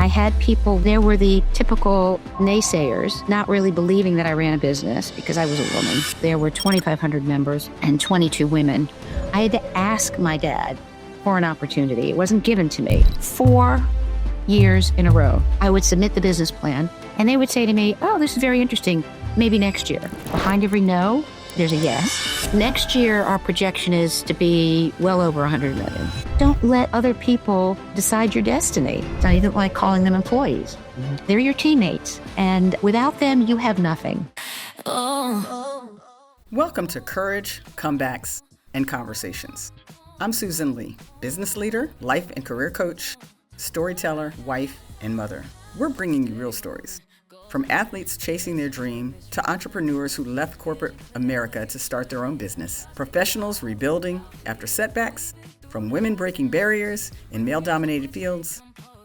I had people, there were the typical naysayers, not really believing that I ran a business because I was a woman. There were 2,500 members and 22 women. I had to ask my dad for an opportunity. It wasn't given to me. 4 years in a row, I would submit the business plan and they would say to me, oh, this is very interesting. Maybe next year. Behind every no, there's a yes. Next year, our projection is to be well over 100 million. Don't let other people decide your destiny. It's not even like calling them employees. They're your teammates. And without them, you have nothing. Welcome to Courage, Comebacks, and Conversations. I'm Susan Lee, business leader, life and career coach, storyteller, wife, and mother. We're bringing you real stories. From athletes chasing their dream to entrepreneurs who left corporate America to start their own business, professionals rebuilding after setbacks, from women breaking barriers in male-dominated fields,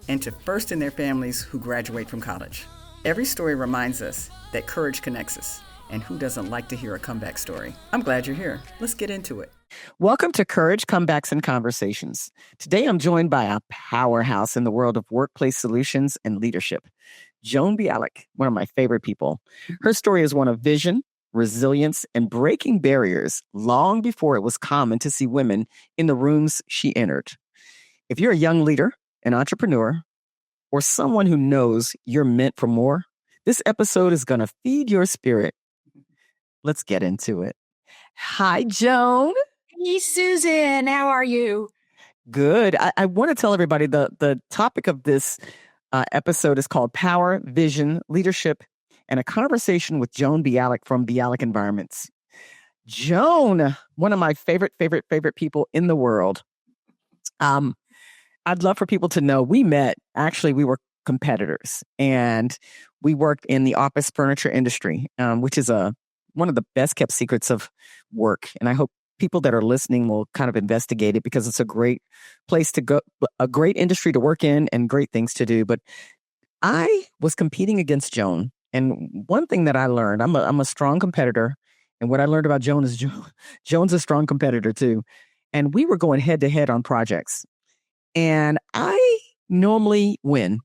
and to first in their families who graduate from college. Every story reminds us that courage connects us, and who doesn't like to hear a comeback story? I'm glad you're here. Let's get into it. Welcome to Courage, Comebacks, and Conversations. Today I'm joined by a powerhouse in the world of workplace solutions and leadership. Joan Bialek, one of my favorite people. Her story is one of vision, resilience, and breaking barriers long before it was common to see women in the rooms she entered. If you're a young leader, an entrepreneur, or someone who knows you're meant for more, this episode is going to feed your spirit. Let's get into it. Hi, Joan. Hey, Susan, how are you? Good. I want to tell everybody the topic of this episode is called Power, Vision, Leadership, and a conversation with Joan Bialek from Bialek Environments. Joan, one of my favorite people in the world. I'd love for people to know we met. Actually, we were competitors, and we worked in the office furniture industry, which is one of the best kept secrets of work. And I hope people that are listening will kind of investigate it because it's a great place to go, a great industry to work in and great things to do. But I was competing against Joan. And one thing that I learned, I'm a strong competitor. And what I learned about Joan is Joan's a strong competitor too. And we were going head to head on projects. And I normally win,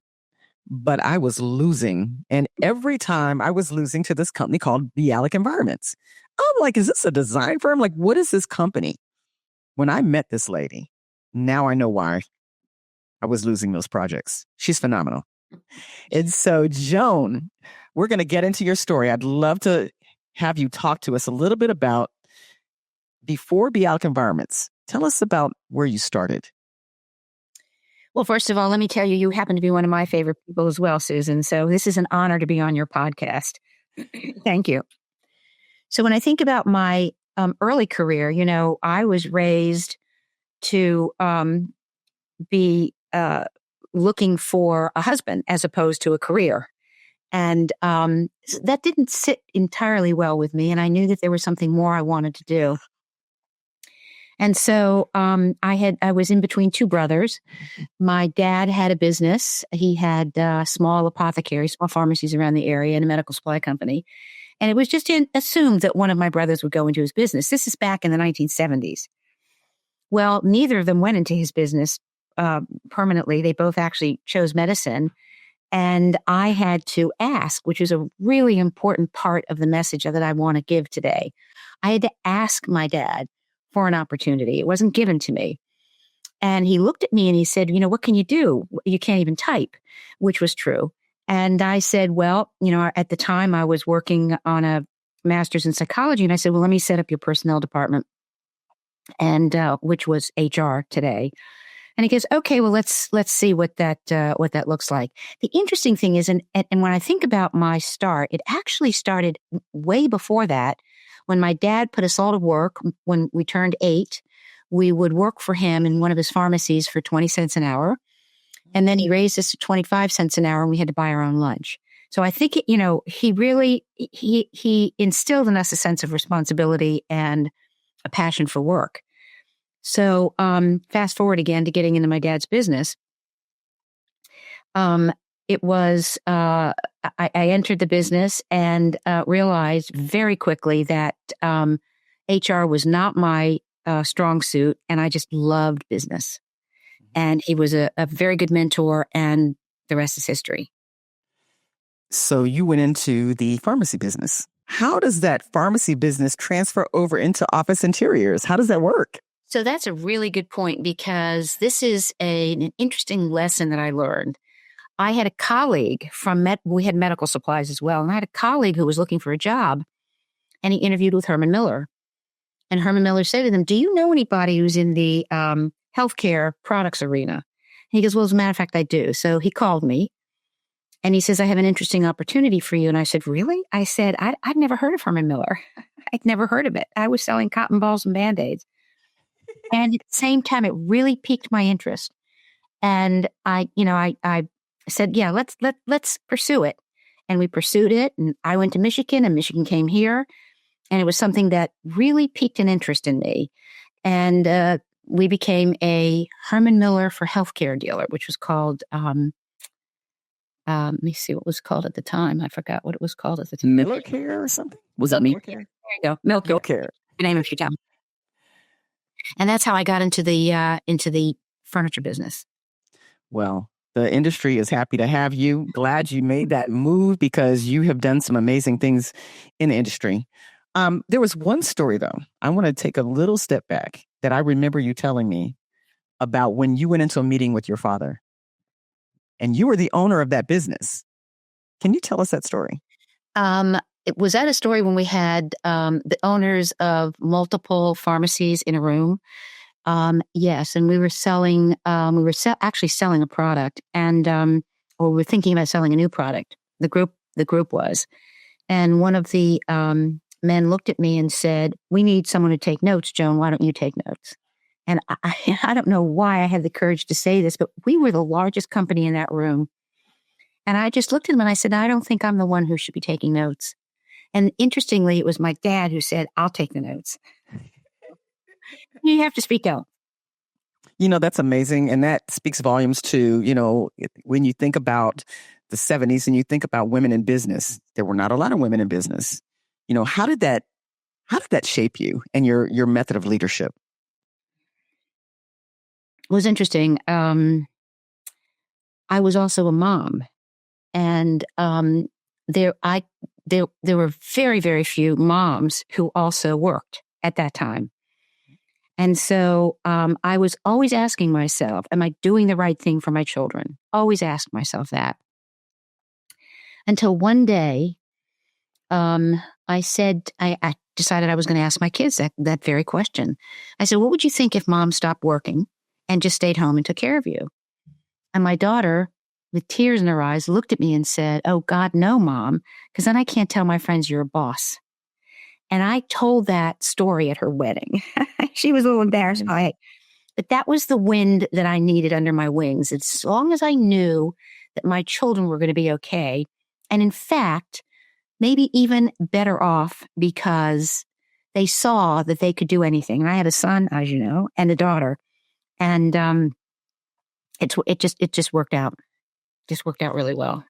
but I was losing. And every time I was losing to this company called Bialek Environments. I'm like, is this a design firm? Like, what is this company? When I met this lady, now I know why I was losing those projects. She's phenomenal. And so, Joan, we're going to get into your story. I'd love to have you talk to us a little bit about before Bialek Environments. Tell us about where you started. Well, first of all, let me tell you, you happen to be one of my favorite people as well, Susan. So this is an honor to be on your podcast. Thank you. So when I think about my early career, I was raised to be looking for a husband as opposed to a career. And that didn't sit entirely well with me. And I knew that there was something more I wanted to do. And so I was in between two brothers. My dad had a business. He had small apothecaries, small pharmacies around the area, and a medical supply company. And it was just assumed that one of my brothers would go into his business. This is back in the 1970s. Well, neither of them went into his business permanently. They both actually chose medicine. And I had to ask, which is a really important part of the message that I want to give today. I had to ask my dad for an opportunity. It wasn't given to me. And he looked at me and he said, what can you do? You can't even type, which was true. And I said, well, at the time I was working on a master's in psychology. And I said, well, let me set up your personnel department, and which was HR today. And he goes, okay, well, let's see what that looks like. The interesting thing is, and when I think about my start, it actually started way before that. When my dad put us all to work, when we turned 8, we would work for him in one of his pharmacies for 20 cents an hour. And then he raised us to 25 cents an hour and we had to buy our own lunch. So I think, he really, he instilled in us a sense of responsibility and a passion for work. So fast forward again to getting into my dad's business. It was, I entered the business and realized very quickly that HR was not my strong suit, and I just loved business. And he was a very good mentor and the rest is history. So you went into the pharmacy business. How does that pharmacy business transfer over into office interiors? How does that work? So that's a really good point, because this is an interesting lesson that I learned. I had a colleague we had medical supplies as well, and I had a colleague who was looking for a job, and he interviewed with Herman Miller. And Herman Miller said to them, "Do you know anybody who's in the healthcare products arena?" And he goes, "Well, as a matter of fact, I do." So he called me, and he says, "I have an interesting opportunity for you." And I said, "Really?" I said, I'd never heard of Herman Miller. I'd never heard of it. I was selling cotton balls and Band-Aids. And at the same time, it really piqued my interest. And I said, "Yeah, let's pursue it." And we pursued it. And I went to Michigan, and Michigan came here. And it was something that really piqued an interest in me. And we became a Herman Miller for healthcare dealer, which was called, let me see what it was called at the time. I forgot what it was called at the time. Miller Care or something? Was that Miller Care? There you go. Miller Care. Name a few times. And that's how I got into the furniture business. Well, the industry is happy to have you. Glad you made that move, because you have done some amazing things in the industry. There was one story, though. I want to take a little step back that I remember you telling me about when you went into a meeting with your father, and you were the owner of that business. Can you tell us that story? It was at a story when we had the owners of multiple pharmacies in a room. Yes, and we were selling. Actually selling a product, and or we were thinking about selling a new product. The group was, and one of the men looked at me and said, "We need someone to take notes, Joan. Why don't you take notes?" And I don't know why I had the courage to say this, but we were the largest company in that room. And I just looked at him and I said, "I don't think I'm the one who should be taking notes." And interestingly, it was my dad who said, "I'll take the notes." You have to speak out. That's amazing. And that speaks volumes to, when you think about the 70s and you think about women in business, there were not a lot of women in business. How did that shape you and your method of leadership? It was interesting. I was also a mom, and there were very, very few moms who also worked at that time. And so I was always asking myself, am I doing the right thing for my children? Always ask myself that. Until one day, I decided I was going to ask my kids that very question. I said, "What would you think if mom stopped working and just stayed home and took care of you?" And my daughter, with tears in her eyes, looked at me and said, "Oh, God, no, Mom, because then I can't tell my friends you're a boss." And I told that story at her wedding. She was a little embarrassed by it. But that was the wind that I needed under my wings. As long as I knew that my children were going to be okay. And in fact, maybe even better off, because they saw that they could do anything. And I had a son, as you know, and a daughter. And it just worked out. Just worked out really well.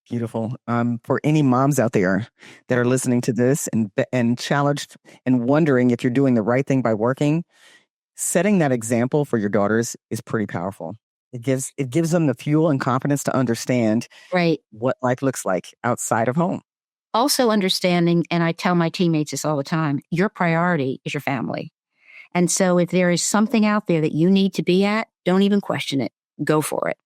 Beautiful. For any moms out there that are listening to this and challenged and wondering if you're doing the right thing by working, setting that example for your daughters is pretty powerful. It gives them the fuel and confidence to understand what life looks like outside of home. Also understanding, and I tell my teammates this all the time, your priority is your family. And so if there is something out there that you need to be at, don't even question it. Go for it.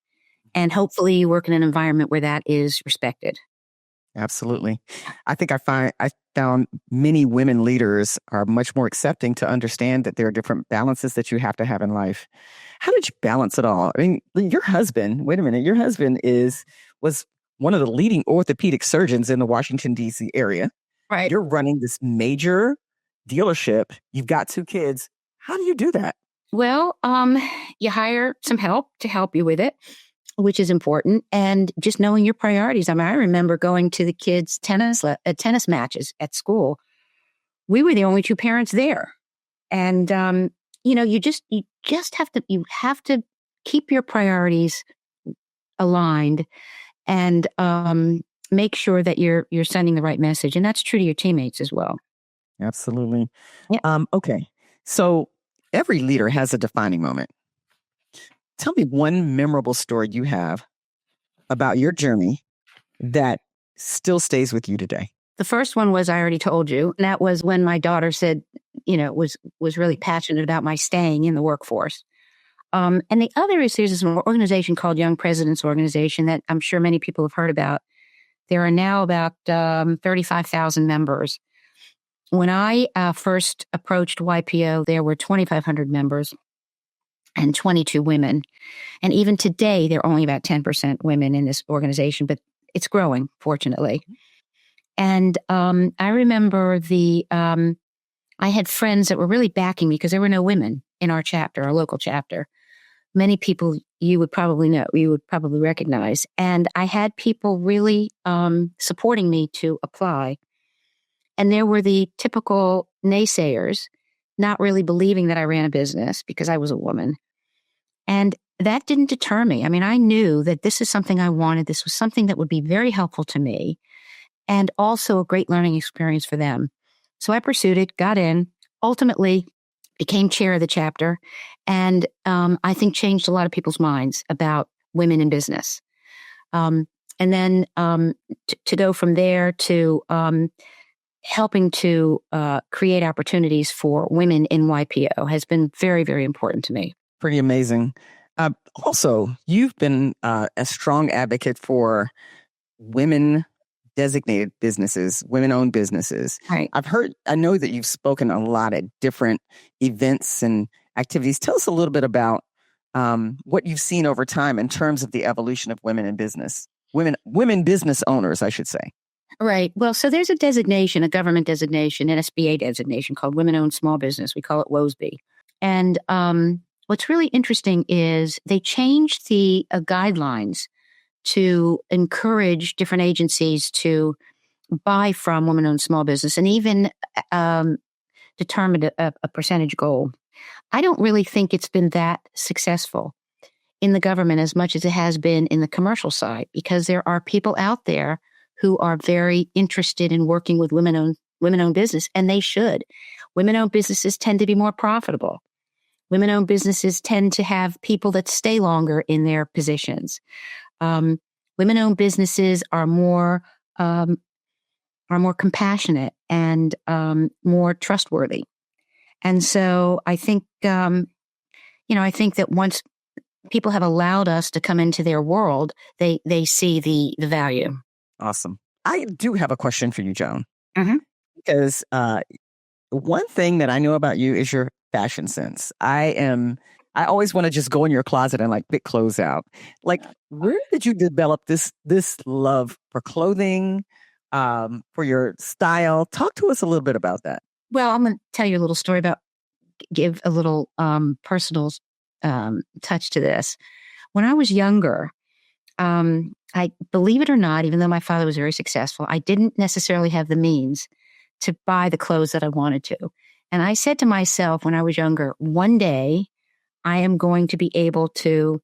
And hopefully you work in an environment where that is respected. Absolutely. I think I found many women leaders are much more accepting to understand that there are different balances that you have to have in life. How did you balance it all? I mean, your husband was one of the leading orthopedic surgeons in the Washington, D.C. area. Right. You're running this major dealership. You've got 2 kids. How do you do that? Well, you hire some help to help you with it, which is important, and just knowing your priorities. I mean, I remember going to the kids' tennis matches at school. We were the only 2 parents there, and you just have to keep your priorities aligned and make sure that you're sending the right message, and that's true to your teammates as well. Absolutely. Yeah. Okay, so every leader has a defining moment. Tell me one memorable story you have about your journey that still stays with you today? The first one was, I already told you, and that was when my daughter said, was really passionate about my staying in the workforce. And the other is there's this organization called Young Presidents Organization that I'm sure many people have heard about. There are now about 35,000 members. When I first approached YPO, there were 2,500 members and 22 women. And even today, there are only about 10% women in this organization, but it's growing, fortunately. And I remember I had friends that were really backing me because there were no women in our chapter, our local chapter. Many people you would probably know, you would probably recognize. And I had people really supporting me to apply. And there were the typical naysayers, not really believing that I ran a business because I was a woman. And that didn't deter me. I mean, I knew that this is something I wanted. This was something that would be very helpful to me and also a great learning experience for them. So I pursued it, got in, ultimately became chair of the chapter, and I think changed a lot of people's minds about women in business. And then to go from there to helping to create opportunities for women in YPO has been very, very important to me. Pretty amazing. Also, you've been a strong advocate for women designated businesses, women-owned businesses. Right. I know that you've spoken a lot at different events and activities. Tell us a little bit about what you've seen over time in terms of the evolution of women in business, women business owners, I should say. Right. Well, so there's a designation, a government designation, an SBA designation called Women-Owned Small Business. We call it WOSB. And what's really interesting is they changed the guidelines to encourage different agencies to buy from women-owned small business and even determined a percentage goal. I don't really think it's been that successful in the government as much as it has been in the commercial side, because there are people out there who are very interested in working with women-owned business, and they should. Women-owned businesses tend to be more profitable. Women-owned businesses tend to have people that stay longer in their positions. Women-owned businesses are more compassionate and more trustworthy. And so I think, I think that once people have allowed us to come into their world, they see the value. Awesome. I do have a question for you, Joan. Mm-hmm. Because one thing that I know about you is your fashion sense. I always want to just go in your closet and like pick clothes out. Like, where did you develop this love for clothing, for your style? Talk to us a little bit about that. Well, I'm going to tell you a little story give a little personal touch to this. When I was younger, I believe it or not, even though my father was very successful, I didn't necessarily have the means to buy the clothes that I wanted to. And I said to myself when I was younger, one day I am going to be able to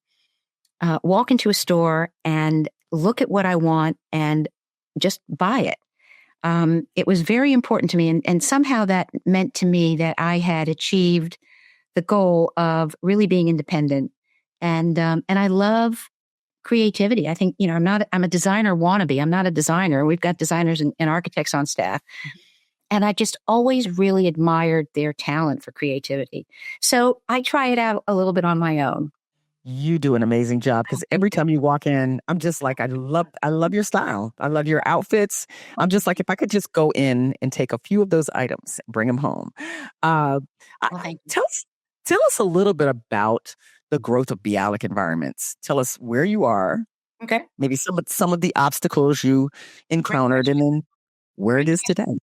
walk into a store and look at what I want and just buy it. It was very important to me. And somehow that meant to me that I had achieved the goal of really being independent. And I love creativity. I think, I'm a designer wannabe. I'm not a designer. We've got designers and architects on staff. And I just always really admired their talent for creativity. So I try it out a little bit on my own. You do an amazing job, because every time you walk in, I'm just like, I love your style. I love your outfits. I'm just like, if I could just go in and take a few of those items, bring them home. Tell us a little bit about the growth of Bialek Environments. Tell us where you are. Okay. Maybe some of the obstacles you encountered, and then where it is today.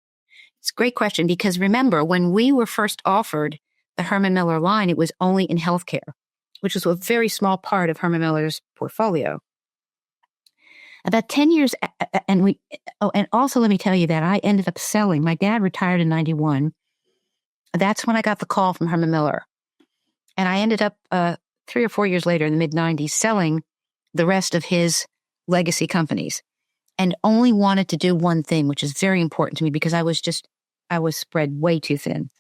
It's a great question, because remember, when we were first offered the Herman Miller line, it was only in healthcare, which was a very small part of Herman Miller's portfolio. About 10 years, and also let me tell you that I ended up selling. My dad retired in 91. That's when I got the call from Herman Miller. And I ended up 3 or 4 years later in the mid-90s selling the rest of his legacy companies, and only wanted to do one thing, which is very important to me, because I was spread way too thin.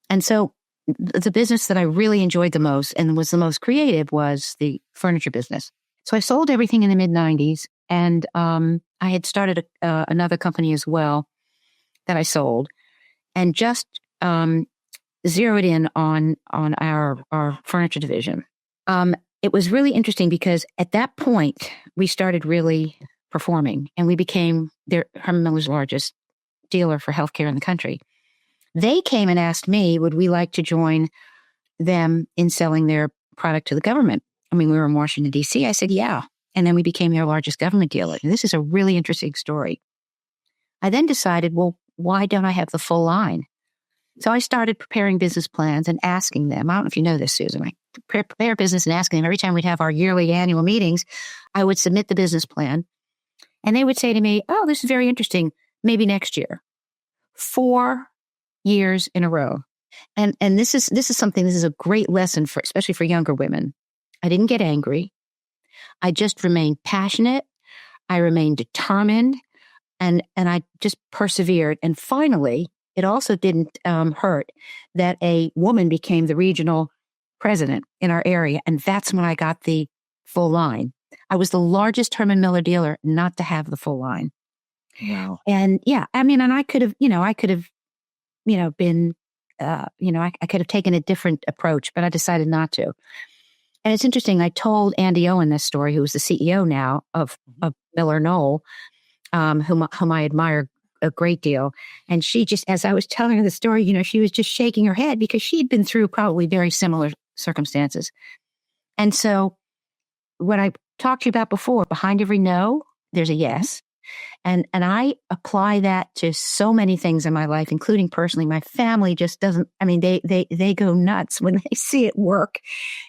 And so the business that I really enjoyed the most and was the most creative was the furniture business. So I sold everything in the mid-90s, and I had started another company as well that I sold, and just zeroed in on our furniture division. It was really interesting because at that point, we started really performing, and we became Herman Miller's largest dealer for healthcare in the country. They came and asked me, would we like to join them in selling their product to the government? I mean, we were in Washington, D.C. I said, yeah. And then we became their largest government dealer. And this is a really interesting story. I then decided, well, why don't I have the full line? So I started preparing business plans and asking them. I don't know if you know this, Susan. I prepare business and asking them every time we'd have our yearly annual meetings, I would submit the business plan. And they would say to me, oh, this is very interesting. Maybe next year. 4 years in a row. And this is a great lesson for, especially for younger women. I didn't get angry. I just remained passionate. I remained determined, and I just persevered. And finally, it also didn't hurt that a woman became the regional president in our area. And that's when I got the full line. I was the largest Herman Miller dealer not to have the full line. Wow. And yeah, I mean, and I could have been, I could have taken a different approach, but I decided not to. And it's interesting. I told Andy Owen this story, who is the CEO now of Miller Knoll, whom I admire a great deal. And she just, as I was telling her the story, she was just shaking her head because she'd been through probably very similar circumstances. And so what I talked to you about before, behind every no, there's a yes. And I apply that to so many things in my life, including personally. My family just doesn't, I mean, they go nuts when they see it work,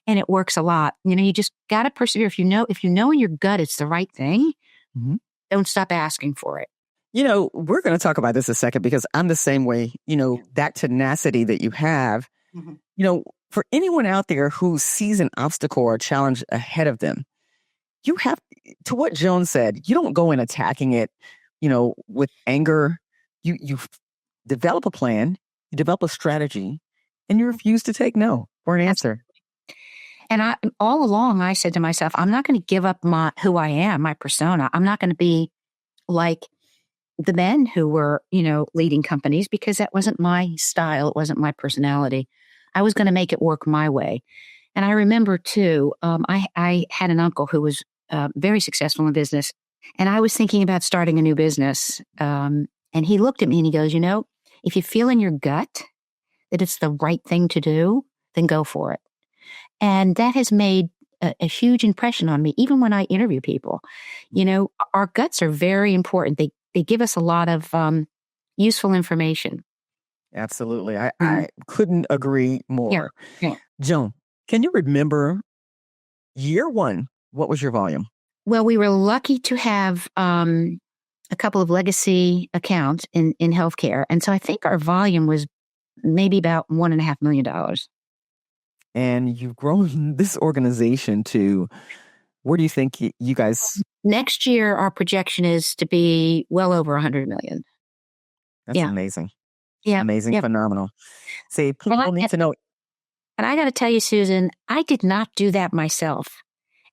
and it works a lot. You just got to persevere. If you know in your gut it's the right thing, don't stop asking for it. We're going to talk about this a second because I'm the same way. That tenacity that you have, for anyone out there who sees an obstacle or a challenge ahead of them, you have to what Joan said, you don't go in attacking it, with anger. You develop a plan, you develop a strategy, and you refuse to take no for an answer. And all along, I said to myself, I'm not going to give up who I am, my persona. I'm not going to be like the men who were, leading companies, because that wasn't my style. It wasn't my personality. I was going to make it work my way. And I remember too, I had an uncle who was very successful in business, and I was thinking about starting a new business. And he looked at me and he goes, if you feel in your gut that it's the right thing to do, then go for it. And that has made a huge impression on me, even when I interview people. Our guts are very important. They give us a lot of useful information. Absolutely. I couldn't agree more. Yeah. Joan, can you remember year one? What was your volume? Well, we were lucky to have a couple of legacy accounts in healthcare. And so I think our volume was maybe about $1.5 million. And you've grown this organization to, where do you think you guys? Next year, our projection is to be well over 100 million. That's amazing. Yeah. Amazing. Yeah. Phenomenal. See, people need to know. And I got to tell you, Susan, I did not do that myself.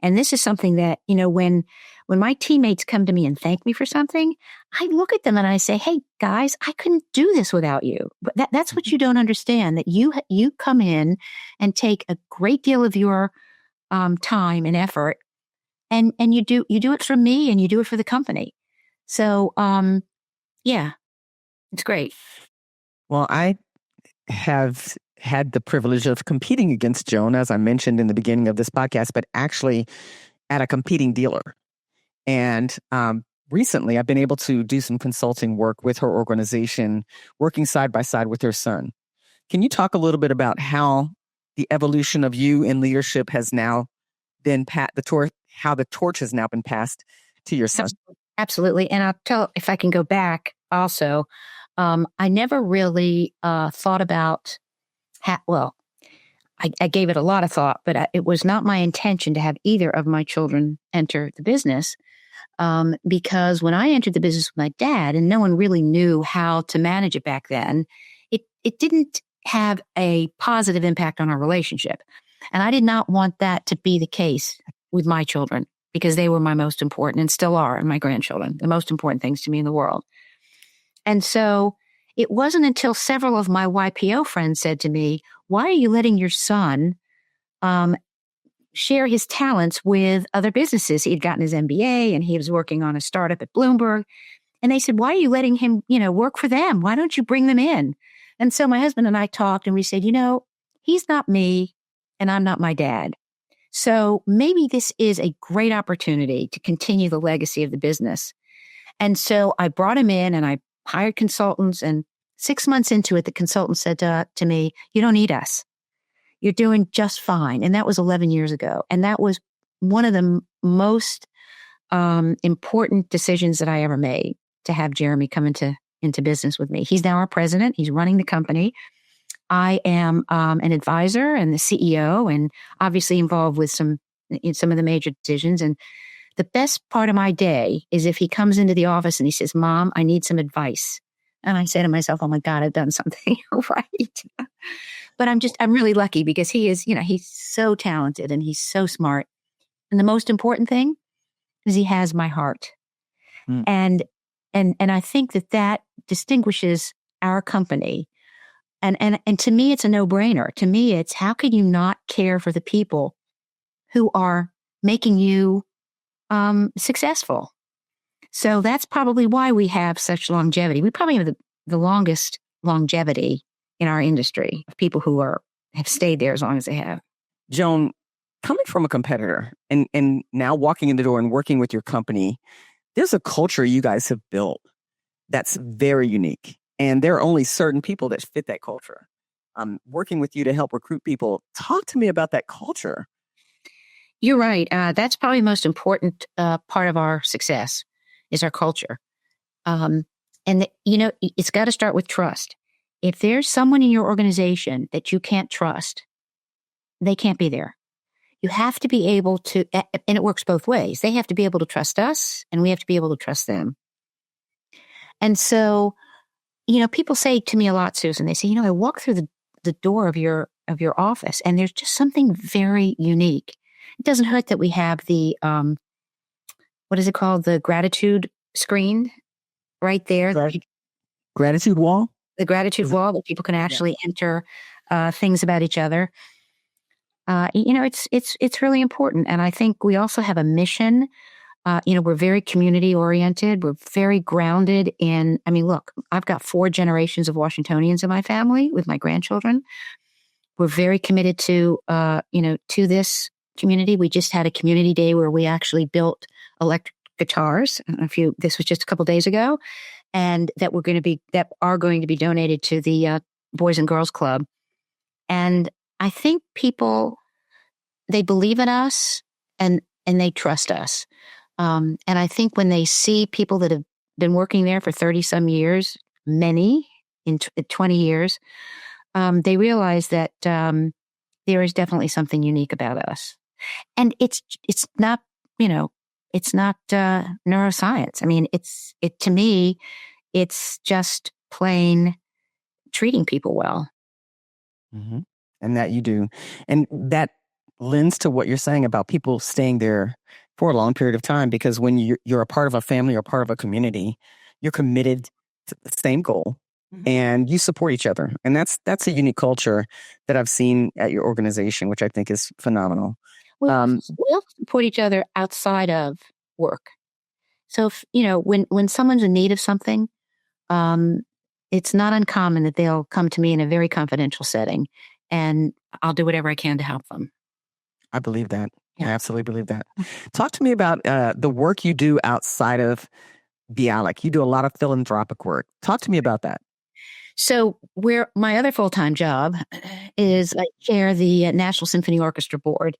And this is something that, when my teammates come to me and thank me for something, I look at them and I say, hey, guys, I couldn't do this without you. But that's what you don't understand, that you come in and take a great deal of your time and effort, and you do it for me and you do it for the company. So, it's great. Well, I have had the privilege of competing against Joan, as I mentioned in the beginning of this podcast, but actually at a competing dealer. And recently, I've been able to do some consulting work with her organization, working side by side with her son. Can you talk a little bit about how the evolution of you in leadership has now been how the torch has now been passed to your son? Absolutely. And I'll tell, if I can go back also, I never really thought about I gave it a lot of thought, but it was not my intention to have either of my children enter the business, because when I entered the business with my dad, and no one really knew how to manage it back then, it didn't have a positive impact on our relationship. And I did not want that to be the case with my children. because they were my most important and still are, and my grandchildren, the most important things to me in the world. And so it wasn't until several of my YPO friends said to me, why are you letting your son share his talents with other businesses? He had gotten his MBA and he was working on a startup at Bloomberg. And they said, why are you letting him, work for them? Why don't you bring them in? And so my husband and I talked and we said, he's not me and I'm not my dad. So maybe this is a great opportunity to continue the legacy of the business. And so I brought him in and I hired consultants, and 6 months into it, the consultant said to me, you don't need us. You're doing just fine. And that was 11 years ago. And that was one of the most important decisions that I ever made, to have Jeremy come into business with me. He's now our president. He's running the company. I am an advisor and the CEO, and obviously involved with some of the major decisions. And the best part of my day is if he comes into the office and he says, Mom, I need some advice. And I say to myself, oh my God, I've done something right. But I'm really lucky because he is, he's so talented and he's so smart. And the most important thing is he has my heart. And I think that distinguishes our company. And to me, it's a no-brainer. To me, it's how can you not care for the people who are making you successful? So that's probably why we have such longevity. We probably have the longest longevity in our industry of people who have stayed there as long as they have. Joan, coming from a competitor and now walking in the door and working with your company, there's a culture you guys have built that's very unique. And there are only certain people that fit that culture. I'm working with you to help recruit people. Talk to me about that culture. You're right. That's probably the most important part of our success is our culture. It's got to start with trust. If there's someone in your organization that you can't trust, they can't be there. You have to be able to, and it works both ways. They have to be able to trust us, and we have to be able to trust them. And so, people say to me a lot, Susan, they say, I walk through the door of your office and there's just something very unique. It doesn't hurt that we have the, what is it called? The gratitude screen right there. Gratitude wall? The gratitude wall that people can actually enter things about each other. It's really important. And I think we also have a mission. We're very community oriented. We're very grounded in, look, I've got 4 generations of Washingtonians in my family with my grandchildren. We're very committed to this community. We just had a community day where we actually built electric guitars. I don't know if this was just a couple days ago, and that are going to be donated to the Boys and Girls Club. And I think people, they believe in us and they trust us. And I think when they see people that have been working there for 30 some years, many in 20 years, they realize that there is definitely something unique about us. And it's not, it's not neuroscience. To me, it's just plain treating people well. Mm-hmm. And that you do. And that lends to what you're saying about people staying there for a long period of time, because when you're a part of a family or part of a community, you're committed to the same goal. Mm-hmm. And you support each other. And that's a unique culture that I've seen at your organization, which I think is phenomenal. We'll support each other outside of work. So if, when someone's in need of something, it's not uncommon that they'll come to me in a very confidential setting, and I'll do whatever I can to help them. I believe that. Yeah. I absolutely believe that. Talk to me about the work you do outside of Bialek. You do a lot of philanthropic work. Talk to me about that. So my other full-time job is I chair the National Symphony Orchestra Board,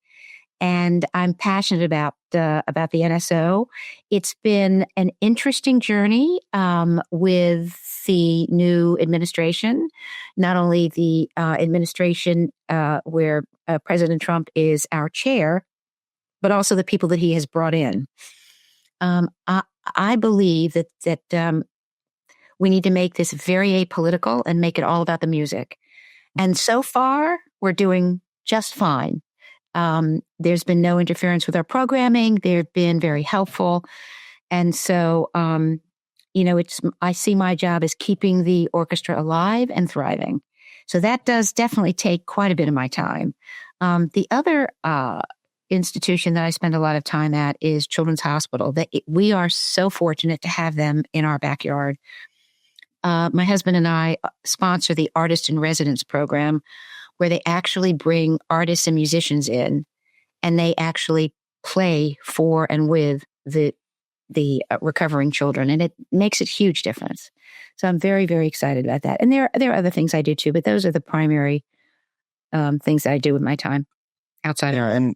and I'm passionate about the NSO. It's been an interesting journey with the new administration, not only the administration where President Trump is our chair, but also the people that he has brought in. I believe that we need to make this very apolitical and make it all about the music. And so far, we're doing just fine. There's been no interference with our programming. They've been very helpful. And so, I see my job as keeping the orchestra alive and thriving. So that does definitely take quite a bit of my time. The other institution that I spend a lot of time at is Children's Hospital. We are so fortunate to have them in our backyard. My husband and I sponsor the Artist in Residence program, where they actually bring artists and musicians in, and they actually play for and with the recovering children, and it makes a huge difference. So I'm very, very excited about that. And there are other things I do too, but those are the primary things that I do with my time outside of.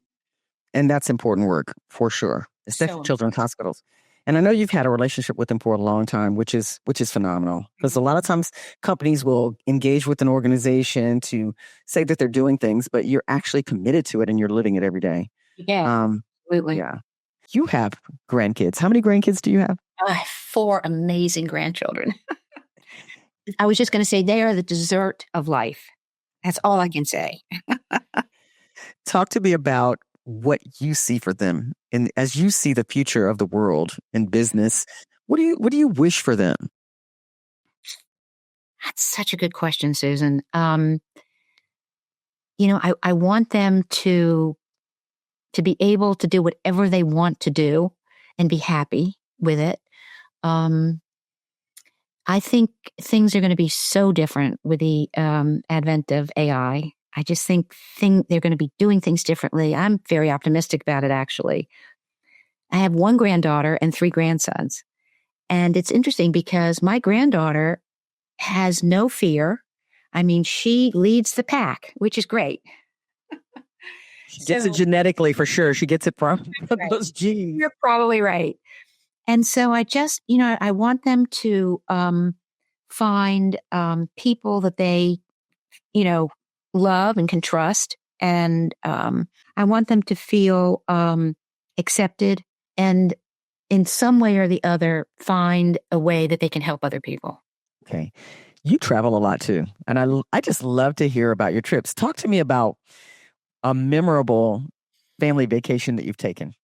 And that's important work for sure, especially children's hospitals. And I know you've had a relationship with them for a long time, which is phenomenal, because a lot of times companies will engage with an organization to say that they're doing things, but you're actually committed to it and you're living it every day. Yeah, absolutely. Yeah. You have grandkids. How many grandkids do you have? I have 4 amazing grandchildren. I was just going to say they are the dessert of life. That's all I can say. Talk to me about what you see for them, and as you see the future of the world and business, what do you wish for them? That's such a good question, Susan. I want them to be able to do whatever they want to do and be happy with it. I think things are going to be so different with the advent of AI. I just think they're going to be doing things differently. I'm very optimistic about it, actually. I have 1 granddaughter and 3 grandsons. And it's interesting because my granddaughter has no fear. I mean, she leads the pack, which is great. She gets it genetically for sure. She gets it from those genes. You're probably right. And so I just, I want them to find people that they, love and can trust. And I want them to feel accepted and in some way or the other find a way that they can help other people. Okay. You travel a lot too. And I just love to hear about your trips. Talk to me about a memorable family vacation that you've taken.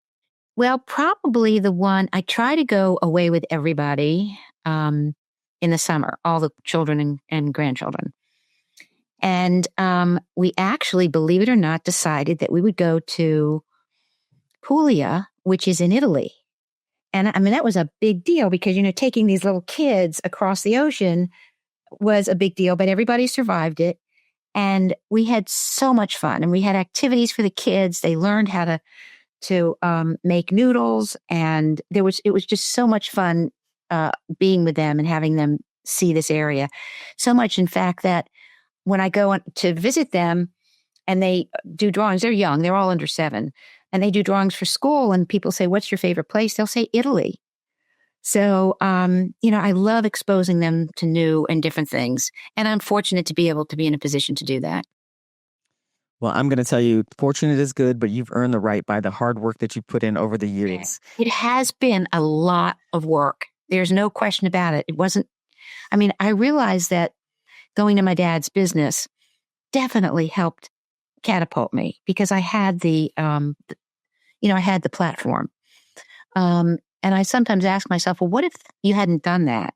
Well, probably the one I try to go away with everybody in the summer, all the children and grandchildren. And we actually, believe it or not, decided that we would go to Puglia, which is in Italy. And I mean, that was a big deal because, taking these little kids across the ocean was a big deal, but everybody survived it. And we had so much fun, and we had activities for the kids. They learned how to make noodles, and it was just so much fun being with them and having them see this area. So much, in fact, that when I go to visit them and they do drawings, they're young, they're all under 7, and they do drawings for school, and people say, "What's your favorite place?" They'll say Italy. So, I love exposing them to new and different things, and I'm fortunate to be able to be in a position to do that. Well, I'm going to tell you, fortunate is good, but you've earned the right by the hard work that you put in over the years. It has been a lot of work. There's no question about it. It wasn't, I realized that going to my dad's business definitely helped catapult me because I had I had the platform. And I sometimes ask myself, well, what if you hadn't done that?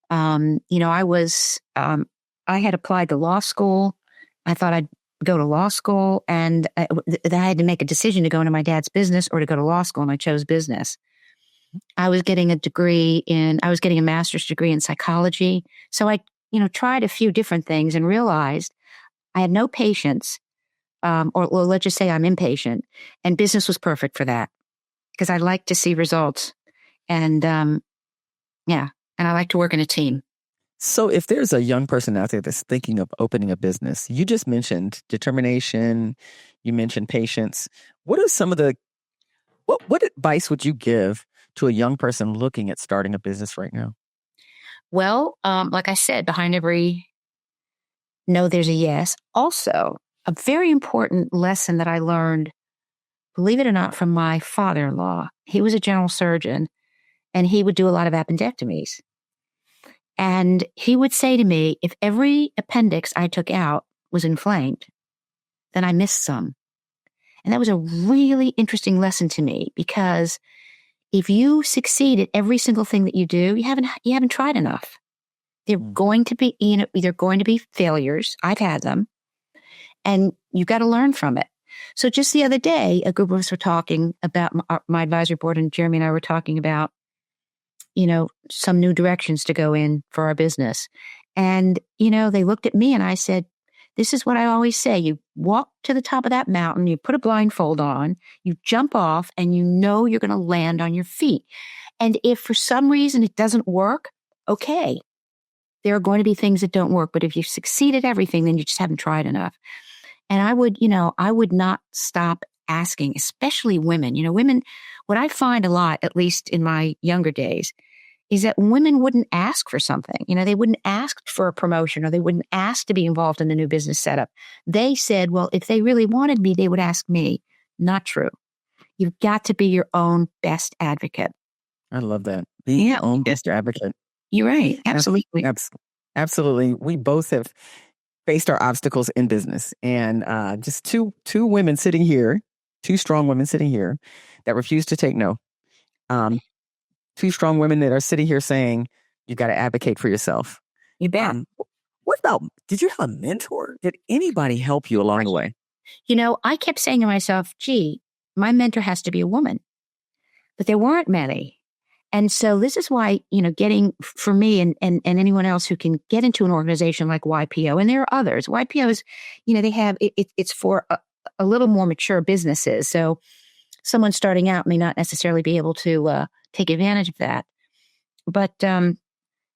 I had applied to law school. I thought I'd go to law school, and I had to make a decision to go into my dad's business or to go to law school, and I chose business. I was getting a master's degree in psychology. So I, tried a few different things and realized I had no patience, or let's just say I'm impatient, and business was perfect for that because I like to see results. And and I like to work in a team. So if there's a young person out there that's thinking of opening a business, you just mentioned determination, you mentioned patience. What are some of what advice would you give to a young person looking at starting a business right now? Well, like I said, behind every no, there's a yes. Also, a very important lesson that I learned, believe it or not, from my father-in-law. He was a general surgeon, and he would do a lot of appendectomies. And he would say to me, if every appendix I took out was inflamed, then I missed some. And that was a really interesting lesson to me, because if you succeed at every single thing that you do, you haven't tried enough. They're going to be, they're going to be failures. I've had them, and you've got to learn from it. So just the other day, a group of us were talking about my advisory board, and Jeremy and I were talking about, some new directions to go in for our business. And, they looked at me and I said, this is what I always say. You walk to the top of that mountain, you put a blindfold on, you jump off, and you're going to land on your feet. And if for some reason it doesn't work, okay, there are going to be things that don't work. But if you succeed at everything, then you just haven't tried enough. And I would not stop asking, especially women. Women, what I find a lot, at least in my younger days, is that women wouldn't ask for something. They wouldn't ask for a promotion, or they wouldn't ask to be involved in the new business setup. They said, well, if they really wanted me, they would ask me. Not true. You've got to be your own best advocate. I love that. Be your own best advocate. You're right. Absolutely. Absolutely. We both have faced our obstacles in business, and just two women sitting here, two strong women sitting here that refuse to take no. Two strong women that are sitting here saying, you got to advocate for yourself. You bet. What about, did you have a mentor? Did anybody help you along the way? I kept saying to myself, gee, my mentor has to be a woman. But there weren't many. And so this is why, getting, for me and anyone else who can get into an organization like YPO, and there are others. YPOs, they have, it's for a little more mature businesses. So someone starting out may not necessarily be able to take advantage of that. But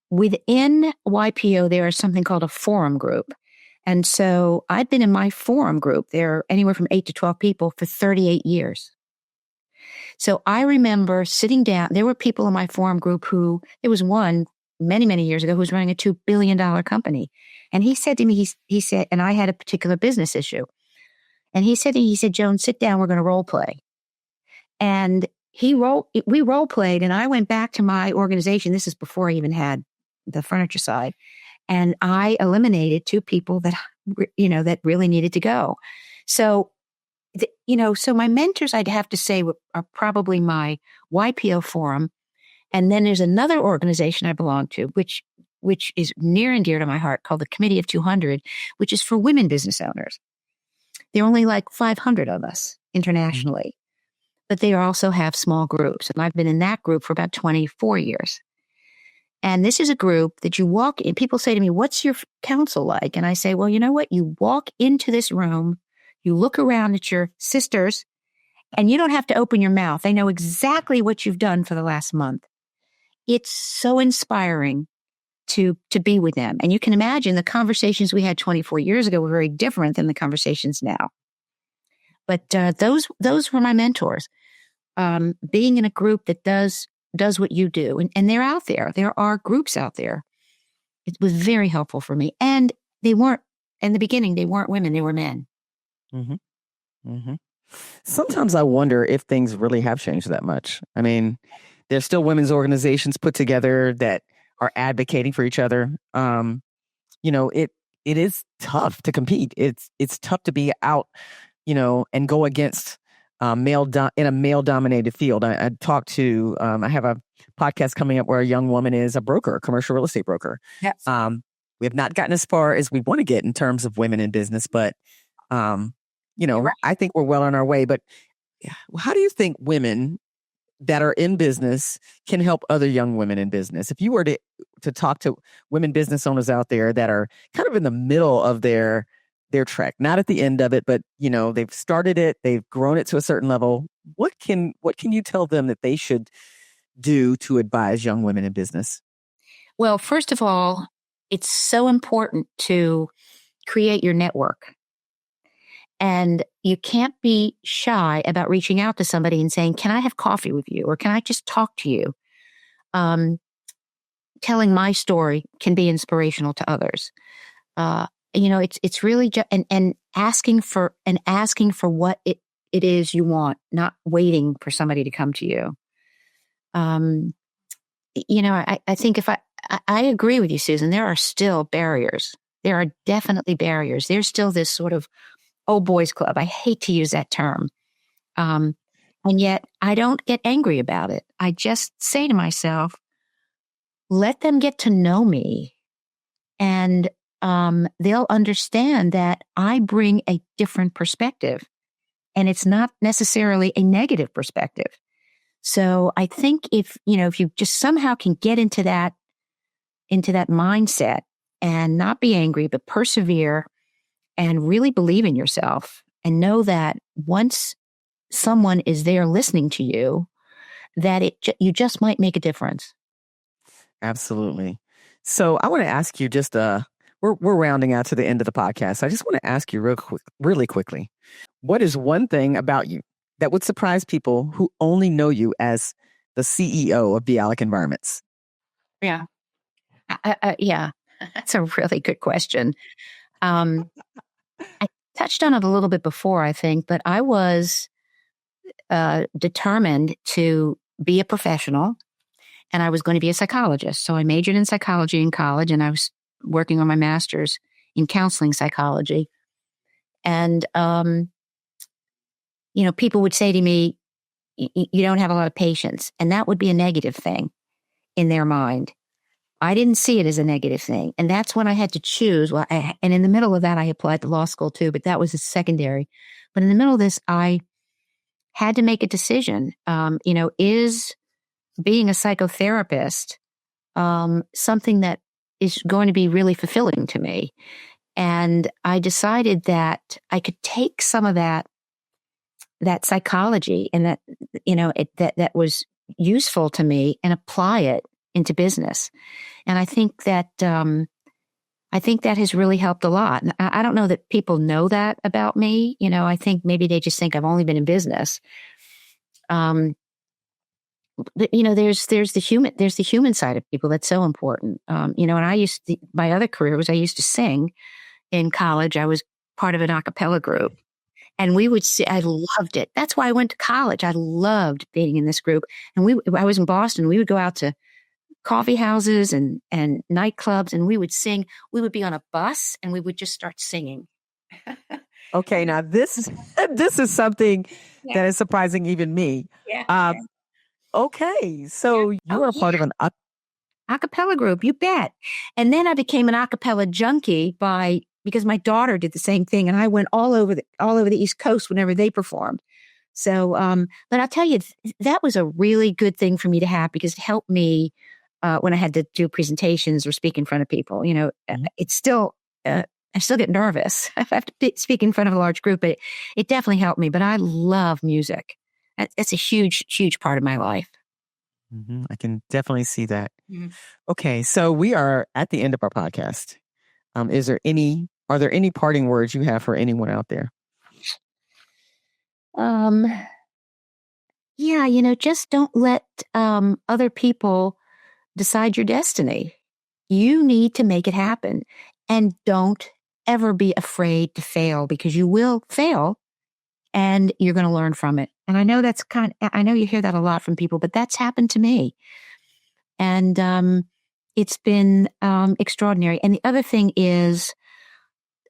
within YPO, there is something called a forum group. And so I've been in my forum group. There are anywhere from 8 to 12 people for 38 years. So I remember sitting down. There were people in my forum group there was one many, many years ago who was running a $2 billion company. And he said to me, he said, and I had a particular business issue. And he said, Joan, sit down. We're going to role play. And we role played, and I went back to my organization. This is before I even had the furniture side. And I eliminated 2 people that, that really needed to go. So, so my mentors, I'd have to say, are probably my YPO forum. And then there's another organization I belong to, which is near and dear to my heart, called the Committee of 200, which is for women business owners. There are only like 500 of us internationally. But they also have small groups. And I've been in that group for about 24 years. And this is a group that you walk in. People say to me, what's your council like? And I say, well, you know what? You walk into this room, you look around at your sisters, and you don't have to open your mouth. They know exactly what you've done for the last month. It's so inspiring to be with them. And you can imagine the conversations we had 24 years ago were very different than the conversations now. But those were my mentors. Being in a group that does what you do. And they're out there. There are groups out there. It was very helpful for me. And they weren't, in the beginning, they weren't women, they were men. Mm-hmm. Mm-hmm. Sometimes I wonder if things really have changed that much. I mean, there's still women's organizations put together that are advocating for each other. It is tough to compete. It's tough to be out, and go against in a male-dominated field. I talked to, I have a podcast coming up where a young woman is a broker, a commercial real estate broker. Yes. We have not gotten as far as we want to get in terms of women in business, but, right. I think we're well on our way. But how do you think women that are in business can help other young women in business? If you were to talk to women business owners out there that are kind of in the middle of their trek, not at the end of it, but they've started it, they've grown it to a certain level. What can you tell them that they should do to advise young women in business? Well, first of all, it's so important to create your network. And you can't be shy about reaching out to somebody and saying, can I have coffee with you? Or can I just talk to you? Telling my story can be inspirational to others. It's really just, and asking for what it is you want, not waiting for somebody to come to you. I think I agree with you, Susan, there are still barriers. There are definitely barriers. There's still this sort of old boys club. I hate to use that term, And yet I don't get angry about it. I just say to myself, let them get to know me, and they'll understand that I bring a different perspective, and it's not necessarily a negative perspective. So I think if you just somehow can get into that mindset and not be angry, but persevere and really believe in yourself and know that once someone is there listening to you, that you just might make a difference. Absolutely. So I want to ask you just, we're rounding out to the end of the podcast. I just want to ask you really quickly, what is one thing about you that would surprise people who only know you as the CEO of Bialek Environments? Yeah. Yeah, that's a really good question. I touched on it a little bit before, I think, but I was determined to be a professional, and I was going to be a psychologist. So I majored in psychology in college, and I was working on my master's in counseling psychology. And, people would say to me, you don't have a lot of patience. And that would be a negative thing in their mind. I didn't see it as a negative thing. And that's when I had to choose. Well, and in the middle of that, I applied to law school too, but that was a secondary. But in the middle of this, I had to make a decision. Is being a psychotherapist something that is going to be really fulfilling to me? And I decided that I could take some of that psychology and that was useful to me and apply it into business. And I think that has really helped a lot. And I don't know that people know that about me. I think maybe they just think I've only been in business. There's the human side of people that's so important. And my other career was I used to sing in college. I was part of an a cappella group, and we would sing. I loved it. That's why I went to college. I loved being in this group. And I was in Boston. We would go out to coffee houses and nightclubs, and we would sing. We would be on a bus, and we would just start singing. Okay, now this is something that is surprising even me. Yeah. Okay, so you are a part of an a cappella group, you bet. And then I became an a cappella junkie because my daughter did the same thing, and I went all over the East Coast whenever they performed. So, but I'll tell you, that was a really good thing for me to have, because it helped me when I had to do presentations or speak in front of people. It's still, I still get nervous if I have to speak in front of a large group, but it definitely helped me. But I love music. It's a huge, huge part of my life. Mm-hmm. I can definitely see that. Mm-hmm. Okay, so we are at the end of our podcast. Are there any parting words you have for anyone out there? Yeah, just don't let other people decide your destiny. You need to make it happen, and don't ever be afraid to fail, because you will fail and you're going to learn from it. And I know I know you hear that a lot from people, but that's happened to me. And it's been extraordinary. And the other thing is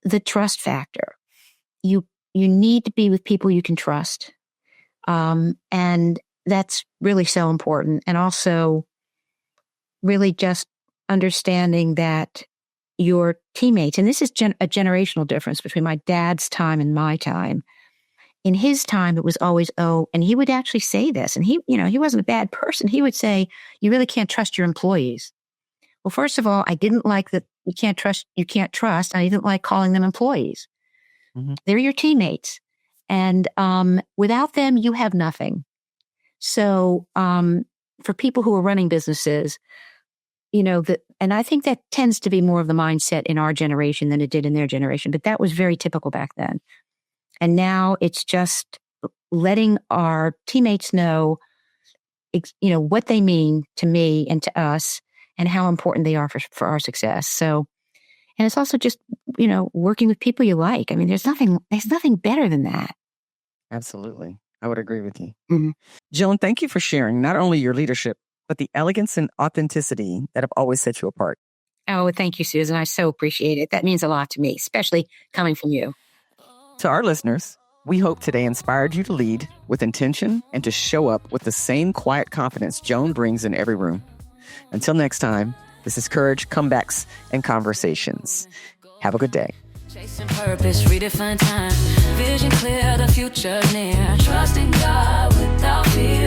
the trust factor. You need to be with people you can trust. And that's really so important. And also really just understanding that your teammates, and this is a generational difference between my dad's time and my time. In his time, it was always, and he would actually say this, and he wasn't a bad person. He would say, you really can't trust your employees. Well, first of all, I didn't like that you can't trust. I didn't like calling them employees. Mm-hmm. They're your teammates. And without them, you have nothing. So for people who are running businesses, and I think that tends to be more of the mindset in our generation than it did in their generation. But that was very typical back then. And now it's just letting our teammates know, what they mean to me and to us, and how important they are for our success. So, and it's also just, working with people you like. I mean, there's nothing better than that. Absolutely. I would agree with you. Mm-hmm. Joan, thank you for sharing not only your leadership, but the elegance and authenticity that have always set you apart. Oh, thank you, Susan. I so appreciate it. That means a lot to me, especially coming from you. To our listeners, We hope today inspired you to lead with intention and to show up with the same quiet confidence Joan brings in every room. Until next time, this is Courage, Comebacks, and Conversations. Have a good day. Chasing purpose, redefine time. Vision clear, the future near. Trusting God without fear.